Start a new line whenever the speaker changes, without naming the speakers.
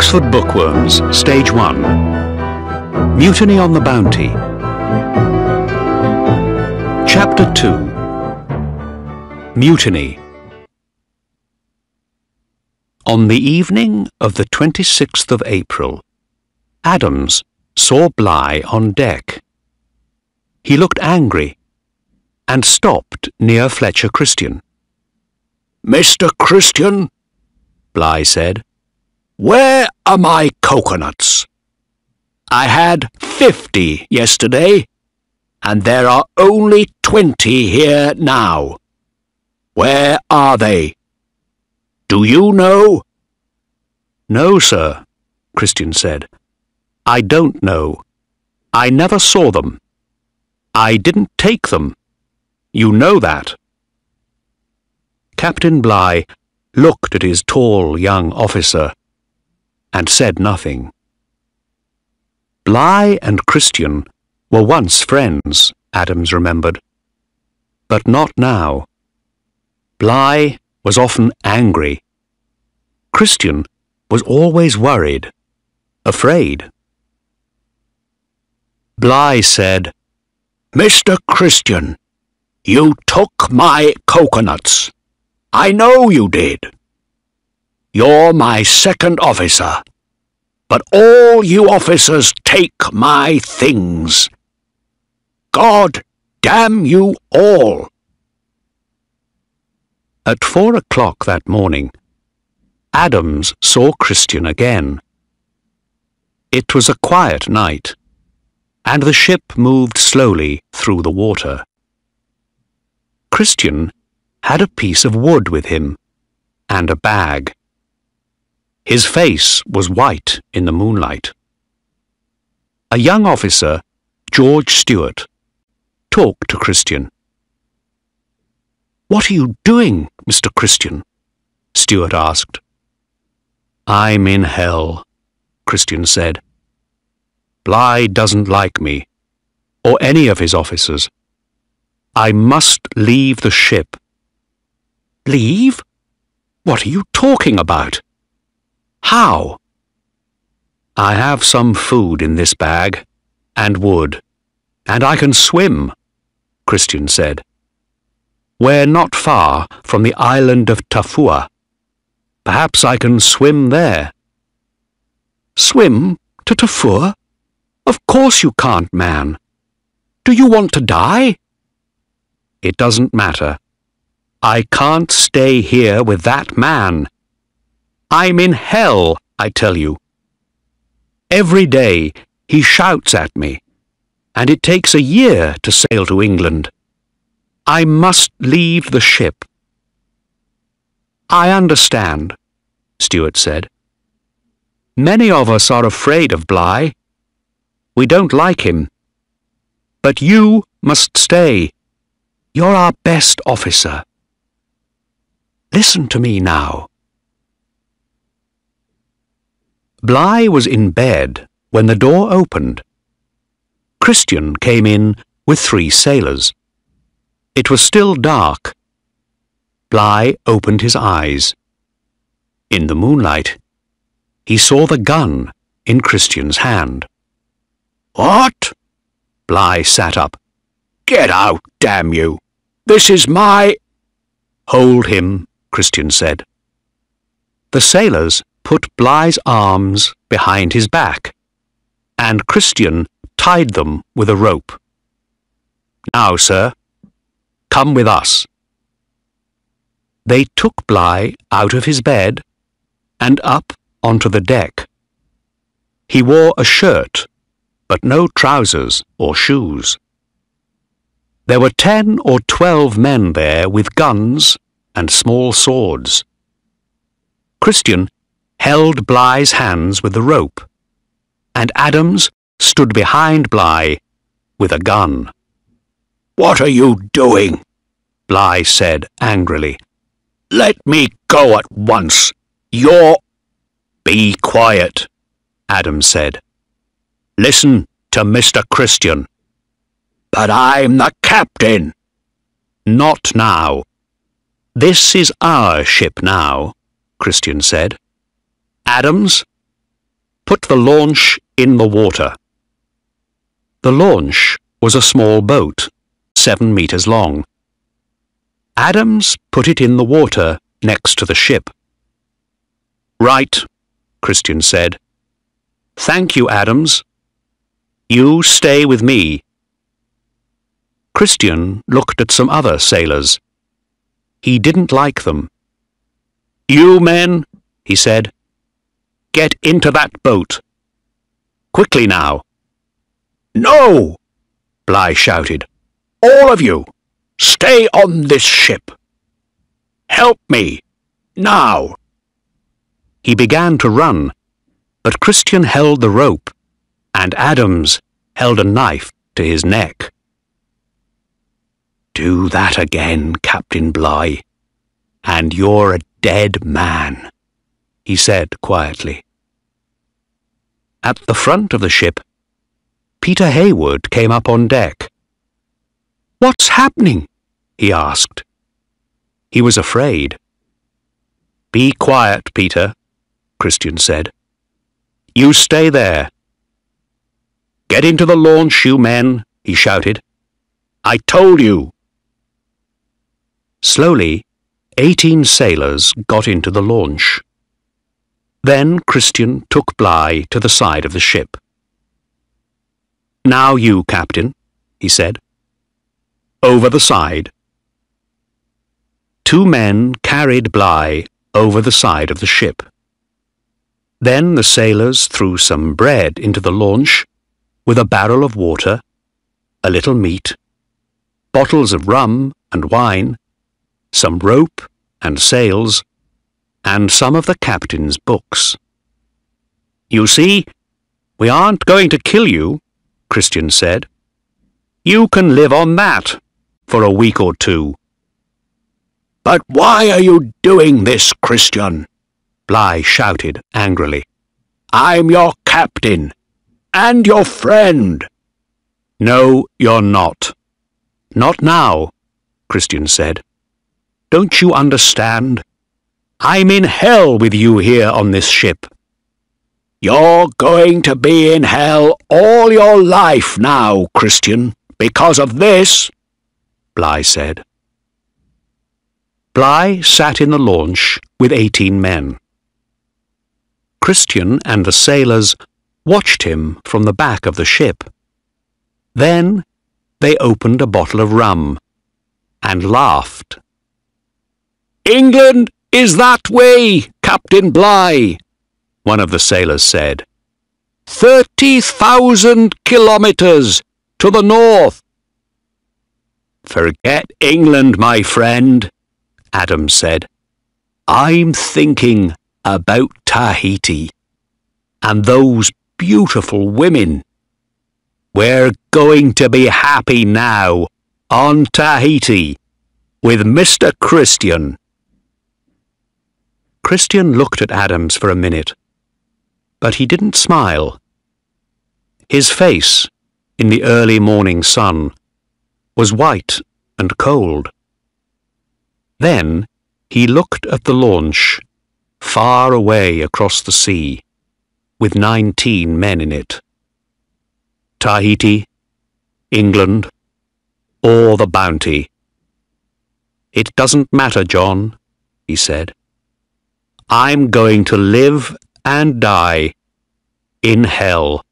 Oxford Bookworms, Stage 1. Mutiny on the Bounty. Chapter 2. Mutiny. On the evening of the 26th of April, Adams saw Bligh on deck. He looked angry and stopped near Fletcher Christian.
"Mr. Christian," Bligh said, "where are my coconuts? I had 50 yesterday, and there are only 20 here now. Where are they? Do you know?"
"No, sir," Christian said. "I don't know. I never saw them. I didn't take them. You know that." Captain Bligh looked at his tall young officer and said nothing. Bligh and Christian were once friends, Adams remembered, but not now. Bligh was often angry. Christian was always worried, afraid. Bligh said,
"Mr. Christian, you took my coconuts. I know you did. You're my second officer, but all you officers take my things. God damn you all."
At 4 o'clock that morning, Adams saw Christian again. It was a quiet night, and the ship moved slowly through the water. Christian had a piece of wood with him, and a bag. His face was white in the moonlight. A young officer, George Stewart, talked to Christian. "What are you doing, Mr. Christian?" Stewart asked. "I'm in hell," Christian said. "Bligh doesn't like me, or any of his officers. I must leave the ship." "Leave? What are you talking about? How?" "I have some food in this bag, and wood, and I can swim," Christian said. "We're not far from the island of Tafua. Perhaps I can swim there." "Swim to Tafua? Of course you can't, man. Do you want to die?" "It doesn't matter. I can't stay here with that man. I'm in hell, I tell you. Every day he shouts at me, and it takes a year to sail to England. I must leave the ship." "I understand," Stewart said. "Many of us are afraid of Bligh. We don't like him. But you must stay. You're our best officer. Listen to me now." Bligh was in bed when the door opened. Christian came in with 3 sailors. It was still dark. Bligh opened his eyes. In the moonlight, he saw the gun in Christian's hand.
"What?"
Bligh sat up.
"Get out, damn you! This is my—"
"Hold him," Christian said. The sailors put Bligh's arms behind his back, and Christian tied them with a rope. "Now, sir, come with us." They took Bligh out of his bed and up onto the deck. He wore a shirt, but no trousers or shoes. There were 10 or 12 men there with guns and small swords. Christian held Bligh's hands with the rope, and Adams stood behind Bligh with a gun.
"What are you doing?"
Bligh said angrily.
"Let me go at once. You're—"
"Be quiet," Adams said. "Listen to Mr. Christian."
"But I'm the captain."
"Not now. This is our ship now," Christian said. "Adams, put the launch in the water." The launch was a small boat, 7 meters long. Adams put it in the water next to the ship. "Right," Christian said. "Thank you, Adams. You stay with me." Christian looked at some other sailors. He didn't like them. "You men," he said, "get into that boat. Quickly now."
"No!" Bligh shouted. "All of you, stay on this ship. Help me, now."
He began to run, but Christian held the rope, and Adams held a knife to his neck. "Do that again, Captain Bligh, and you're a dead man," he said quietly. At the front of the ship, Peter Hayward came up on deck. "What's happening?" he asked. He was afraid. "Be quiet, Peter," Christian said. "You stay there." "Get into the launch, you men," he shouted. "I told you." Slowly, 18 sailors got into the launch. Then Christian took Bligh to the side of the ship. "Now you, Captain," he said. "Over the side." 2 men carried Bligh over the side of the ship. Then the sailors threw some bread into the launch with a barrel of water, a little meat, bottles of rum and wine, some rope and sails, and some of the captain's books. "You see, we aren't going to kill you," Christian said. "You can live on that for a week or 2.
"But why are you doing this, Christian?"
Bligh shouted angrily.
"I'm your captain, and your friend."
"No, you're not. Not now," Christian said. "Don't you understand? I'm in hell with you here on this ship."
"You're going to be in hell all your life now, Christian, because of this,"
Bligh said. Bligh sat in the launch with 18 men. Christian and the sailors watched him from the back of the ship. Then they opened a bottle of rum and laughed.
"England is that way, Captain Bligh,"
one of the sailors said.
30,000 kilometers to the north."
"Forget England, my friend," Adams said. "I'm thinking about Tahiti and those beautiful women. We're going to be happy now on Tahiti with Mr. Christian." Christian looked at Adams for a minute, but he didn't smile. His face, in the early morning sun, was white and cold. Then he looked at the launch, far away across the sea, with 19 men in it. Tahiti, England, or the Bounty. "It doesn't matter, John," he said. "I'm going to live and die in hell."